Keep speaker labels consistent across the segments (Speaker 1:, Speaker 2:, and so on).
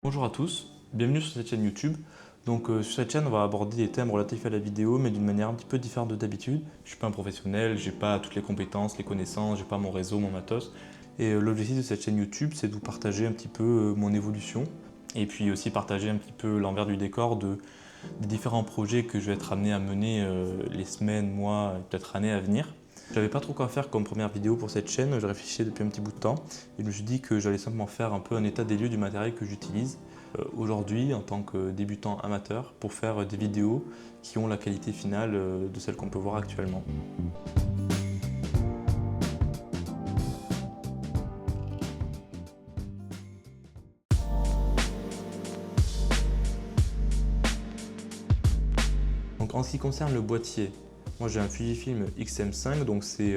Speaker 1: Bonjour à tous, bienvenue sur cette chaîne YouTube. Sur cette chaîne, on va aborder des thèmes relatifs à la vidéo, mais d'une manière un petit peu différente de d'habitude. Je ne suis pas un professionnel, j'ai pas toutes les compétences, les connaissances, j'ai pas mon réseau, mon matos. L'objectif de cette chaîne YouTube, c'est de vous partager un petit peu mon évolution et puis aussi partager un petit peu l'envers du décor des différents projets que je vais être amené à mener les semaines, mois, peut-être années à venir. Je savais pas trop quoi faire comme première vidéo pour cette chaîne, je réfléchissais depuis un petit bout de temps et je me suis dit que j'allais simplement faire un peu un état des lieux du matériel que j'utilise aujourd'hui en tant que débutant amateur pour faire des vidéos qui ont la qualité finale de celle qu'on peut voir actuellement. Donc en ce qui concerne le boîtier, moi j'ai un Fujifilm X-M5, donc c'est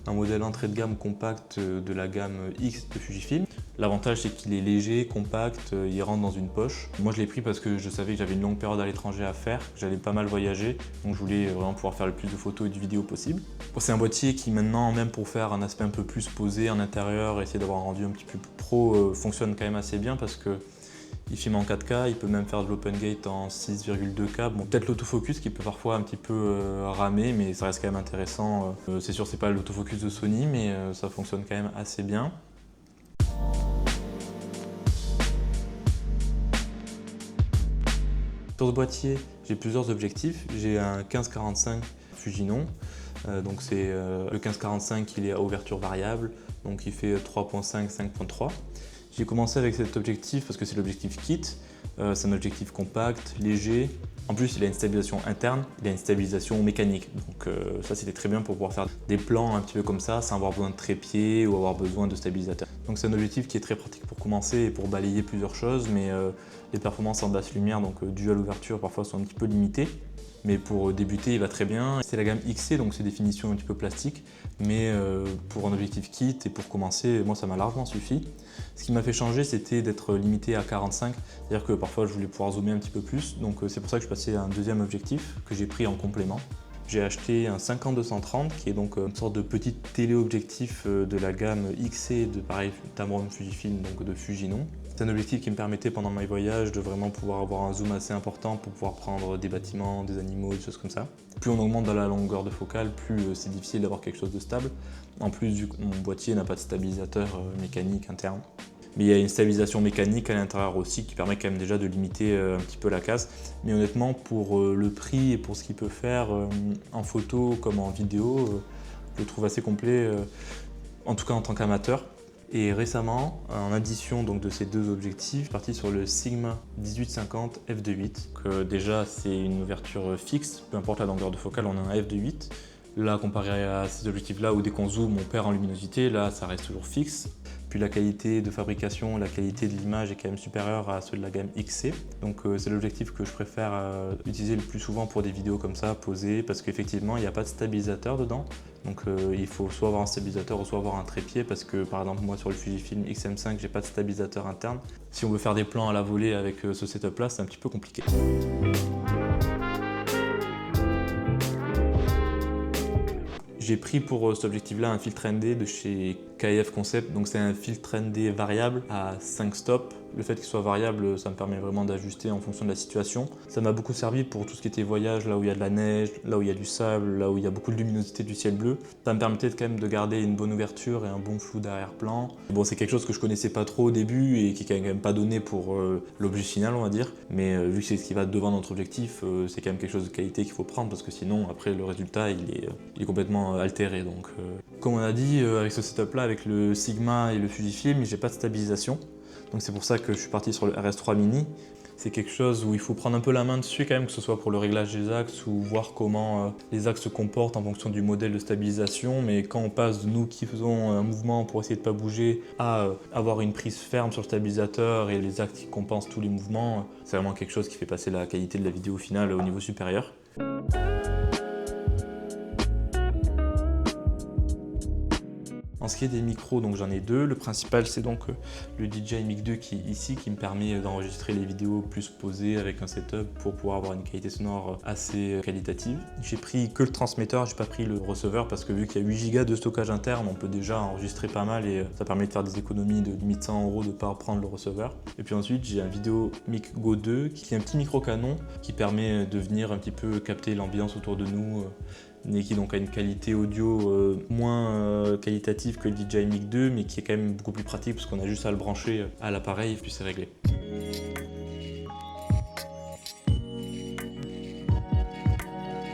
Speaker 1: un modèle entrée de gamme compact de la gamme X de Fujifilm. L'avantage c'est qu'il est léger, compact, il rentre dans une poche. Moi je l'ai pris parce que je savais que j'avais une longue période à l'étranger à faire, que j'allais pas mal voyager, donc je voulais vraiment pouvoir faire le plus de photos et de vidéos possible. Bon, c'est un boîtier qui maintenant, même pour faire un aspect un peu plus posé en intérieur, essayer d'avoir un rendu un petit peu plus pro, fonctionne quand même assez bien parce que il filme en 4K, il peut même faire de l'open gate en 6,2K. Bon, peut-être l'autofocus qui peut parfois un petit peu ramer, mais ça reste quand même intéressant. C'est sûr, c'est pas l'autofocus de Sony, mais ça fonctionne quand même assez bien. Sur ce boîtier, j'ai plusieurs objectifs. J'ai un 15-45 Fujinon. Donc c'est le 15-45, il est à ouverture variable, donc il fait 3.5, 5.3. J'ai commencé avec cet objectif parce que c'est l'objectif kit. C'est un objectif compact, léger. En plus, il a une stabilisation interne, il a une stabilisation mécanique. Donc ça, c'était très bien pour pouvoir faire des plans un petit peu comme ça, sans avoir besoin de trépied ou avoir besoin de stabilisateur. Donc c'est un objectif qui est très pratique pour commencer et pour balayer plusieurs choses, mais les performances en basse lumière, donc dues à l'ouverture, parfois sont un petit peu limitées. Mais pour débuter, il va très bien. C'est la gamme XC, donc c'est des finitions un petit peu plastiques. Mais pour un objectif kit et pour commencer, moi ça m'a largement suffi. Ce qui m'a fait changer, c'était d'être limité à 45. C'est-à-dire que parfois je voulais pouvoir zoomer un petit peu plus. Donc c'est pour ça que je passais à un deuxième objectif que j'ai pris en complément. J'ai acheté un 50-230 qui est donc une sorte de petit téléobjectif de la gamme XC de pareil Tamron Fujifilm, donc de Fujinon. C'est un objectif qui me permettait pendant mes voyages de vraiment pouvoir avoir un zoom assez important pour pouvoir prendre des bâtiments, des animaux, des choses comme ça. Plus on augmente dans la longueur de focale, plus c'est difficile d'avoir quelque chose de stable. En plus, vu que mon boîtier n'a pas de stabilisateur mécanique interne. Mais il y a une stabilisation mécanique à l'intérieur aussi qui permet quand même déjà de limiter un petit peu la casse. Mais honnêtement, pour le prix et pour ce qu'il peut faire en photo comme en vidéo, je le trouve assez complet, en tout cas en tant qu'amateur. Et récemment, en addition donc, de ces deux objectifs, je suis parti sur le Sigma 1850 f2.8. Déjà, c'est une ouverture fixe, peu importe la longueur de focale, on a un f2.8. Là, comparé à ces objectifs-là où dès qu'on zoome, on perd en luminosité, là, ça reste toujours fixe. Puis la qualité de fabrication, la qualité de l'image est quand même supérieure à ceux de la gamme XC. Donc c'est l'objectif que je préfère utiliser le plus souvent pour des vidéos comme ça, posées, parce qu'effectivement, il n'y a pas de stabilisateur dedans. Donc il faut soit avoir un stabilisateur ou soit avoir un trépied, parce que par exemple, moi sur le Fujifilm X-M5, j'ai pas de stabilisateur interne. Si on veut faire des plans à la volée avec ce setup-là, c'est un petit peu compliqué. J'ai pris pour cet objectif-là un filtre ND de chez KF Concept, donc c'est un filtre ND variable à 5 stops. Le fait qu'il soit variable, ça me permet vraiment d'ajuster en fonction de la situation. Ça m'a beaucoup servi pour tout ce qui était voyage, là où il y a de la neige, là où il y a du sable, là où il y a beaucoup de luminosité du ciel bleu. Ça me permettait quand même de garder une bonne ouverture et un bon flou d'arrière-plan. Bon, c'est quelque chose que je connaissais pas trop au début et qui est quand même pas donné pour l'objet final, on va dire. Mais vu que c'est ce qui va devant notre objectif, c'est quand même quelque chose de qualité qu'il faut prendre parce que sinon, après, le résultat, il est complètement altéré. Donc, comme on a dit, avec ce setup-là, avec le Sigma et le Fujifilm, j'ai pas de stabilisation. Donc c'est pour ça que je suis parti sur le RS3 Mini. C'est quelque chose où il faut prendre un peu la main dessus quand même, que ce soit pour le réglage des axes ou voir comment les axes se comportent en fonction du modèle de stabilisation. Mais quand on passe de nous qui faisons un mouvement pour essayer de ne pas bouger à avoir une prise ferme sur le stabilisateur et les axes qui compensent tous les mouvements, c'est vraiment quelque chose qui fait passer la qualité de la vidéo finale au niveau supérieur. En ce qui est des micros, donc j'en ai deux. Le principal, c'est donc le DJI Mic 2 qui est ici, qui me permet d'enregistrer les vidéos plus posées avec un setup pour pouvoir avoir une qualité sonore assez qualitative. J'ai pris que le transmetteur, j'ai pas pris le receveur parce que vu qu'il y a 8 Go de stockage interne, on peut déjà enregistrer pas mal et ça permet de faire des économies de limite 100 € de ne pas prendre le receveur. Et puis ensuite, j'ai un Video Mic Go 2 qui est un petit micro canon qui permet de venir un petit peu capter l'ambiance autour de nous et qui donc a une qualité audio moins qualitative que le DJI Mic 2 mais qui est quand même beaucoup plus pratique parce qu'on a juste à le brancher à l'appareil et puis c'est réglé.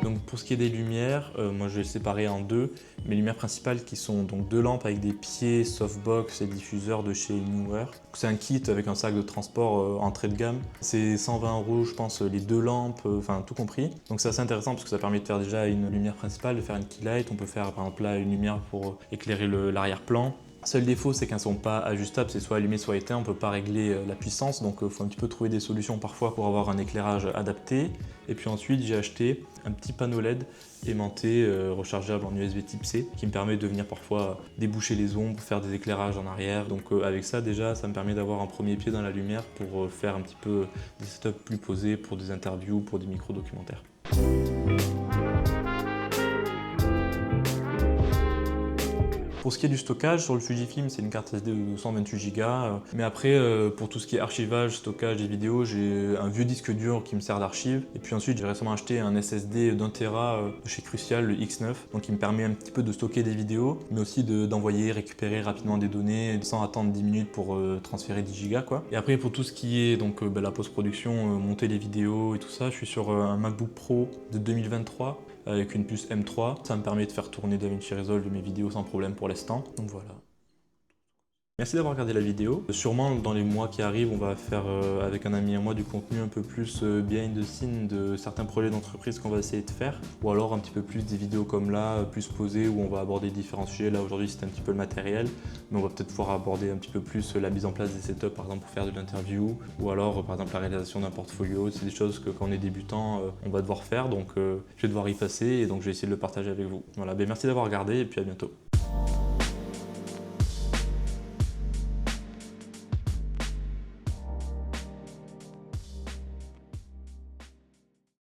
Speaker 1: Donc pour ce qui est des lumières, moi je vais les séparer en deux. Mes lumières principales qui sont donc deux lampes avec des pieds softbox et diffuseurs de chez Neewer. C'est un kit avec un sac de transport entrée de gamme. C'est 120 € je pense les deux lampes, enfin tout compris. Donc c'est assez intéressant parce que ça permet de faire déjà une lumière principale, de faire une key light. On peut faire par exemple là une lumière pour éclairer l'arrière-plan. Seul défaut, c'est qu'elles ne sont pas ajustables, c'est soit allumé soit éteint, on ne peut pas régler la puissance, donc il faut un petit peu trouver des solutions parfois pour avoir un éclairage adapté. Et puis ensuite, j'ai acheté un petit panneau LED aimanté, rechargeable en USB type C, qui me permet de venir parfois déboucher les ombres, faire des éclairages en arrière. Donc avec ça déjà, ça me permet d'avoir un premier pied dans la lumière pour faire un petit peu des setups plus posés pour des interviews, pour des micro-documentaires. Pour ce qui est du stockage, sur le Fujifilm, c'est une carte SD de 128 Go. Mais après, pour tout ce qui est archivage, stockage des vidéos, j'ai un vieux disque dur qui me sert d'archive. Et puis ensuite, j'ai récemment acheté un SSD d'1 Tera chez Crucial, le X9. Donc il me permet un petit peu de stocker des vidéos, mais aussi d'envoyer, récupérer rapidement des données sans attendre 10 minutes pour transférer 10 Go, quoi. Et après, pour tout ce qui est donc, la post-production, monter les vidéos et tout ça, je suis sur un MacBook Pro de 2023. Avec une puce M3, ça me permet de faire tourner DaVinci Resolve de mes vidéos sans problème pour l'instant, donc voilà. Merci d'avoir regardé la vidéo. Sûrement dans les mois qui arrivent, on va faire avec un ami à moi du contenu un peu plus behind the scene de certains projets d'entreprise qu'on va essayer de faire. Ou alors un petit peu plus des vidéos comme là, plus posées, où on va aborder différents sujets. Là aujourd'hui c'était un petit peu le matériel, mais on va peut-être pouvoir aborder un petit peu plus la mise en place des setups, par exemple pour faire de l'interview, ou alors par exemple la réalisation d'un portfolio. C'est des choses que quand on est débutant, on va devoir faire, donc je vais devoir y passer et donc je vais essayer de le partager avec vous. Voilà, merci d'avoir regardé et puis à bientôt.